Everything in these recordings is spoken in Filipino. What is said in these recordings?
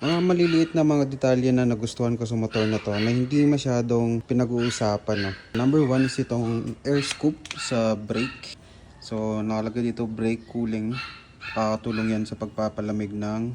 Maliliit na mga detalye na nagustuhan ko sa motor na to na hindi masyadong pinag-uusapan. No? Number one is itong air scoop sa brake. So nakalagay dito brake cooling. Tulong yan sa pagpapalamig ng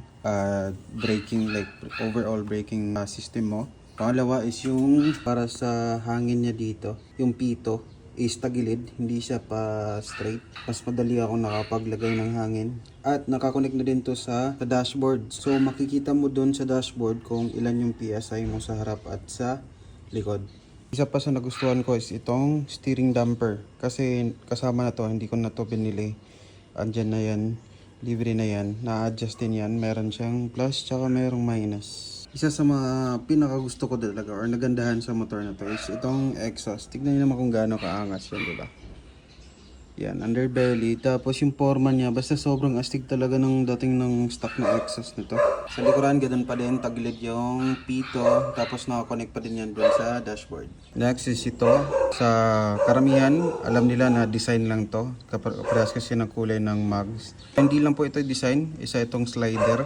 braking, like overall braking system mo. Pangalawa is yung para sa hangin niya dito, yung pito is tagilid, hindi siya pa straight. Mas madali ako nakapaglagay ng hangin. At nakakonect na din to sa dashboard. So makikita mo doon sa dashboard kung ilan yung PSI mo sa harap at sa likod. Isa pa sa nagustuhan ko is itong steering damper. Kasi kasama na to, hindi ko na to binili. Andyan na yan, libre na yan. Na-adjust din yan. Meron siyang plus tsaka merong minus. Isa sa mga pinakagusto ko talaga or nagandahan sa motor na to is itong exhaust. Tignan niyo naman kung gaano kaangas yan, diba? Yan, underbelly. Tapos yung forma niya, basta sobrang astig talaga ng dating ng stock na exhaust nito. Sa likuran, ganun pa din, tagilid yung pito. Tapos nakakonect pa din yan dun sa dashboard. Next is ito. Sa karamihan, alam nila na design lang to. Parehas kasi ng kulay ng mags. Hindi lang po ito design, isa itong slider.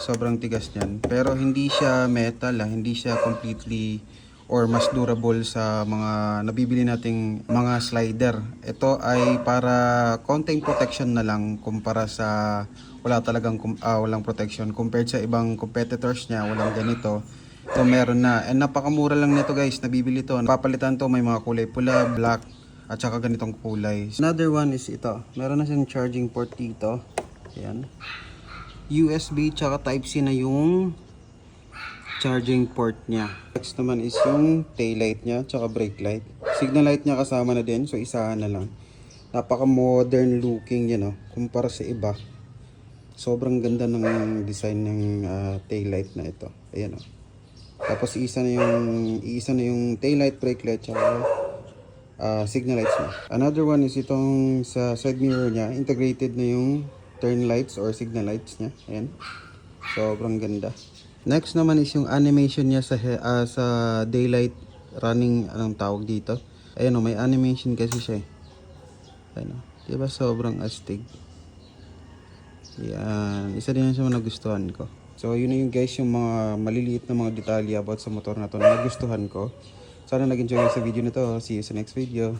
Sobrang tigas niyan. Pero hindi siya metal, hindi siya completely or mas durable sa mga nabibili nating mga slider. Ito ay para konting protection na lang kumpara sa walang protection compared sa ibang competitors niya, walang ganito. Ito meron na. And napakamura lang nito guys, nabibili to. Papalitan to, may mga kulay pula, black at saka ganitong kulay. Another one is ito. Meron na siyang charging port dito. Ayan. USB tsaka Type-C na yung charging port niya. Next naman is yung tail light niya tsaka brake light. Signal light niya kasama na din, so isahan na lang. Napaka modern looking yan, oh, kumpara sa iba. Sobrang ganda ng design ng tail light na ito. Ayan, oh. Tapos iisa na yung tail light, brake light tsaka signal lights niya. Another one is itong sa side mirror niya, integrated na yung turn lights or signal lights niya. Ayan. Sobrang ganda. Next naman is yung animation niya sa daylight running, anong tawag dito. Ayan, may animation kasi siya. Ayan, diba sobrang astig. Yan, isa din sa mga nagustuhan ko. So yun na yung guys, yung mga maliliit na mga detalye about sa motor na to na nagustuhan ko. Sana nag-enjoy sa video na to. See you sa next video.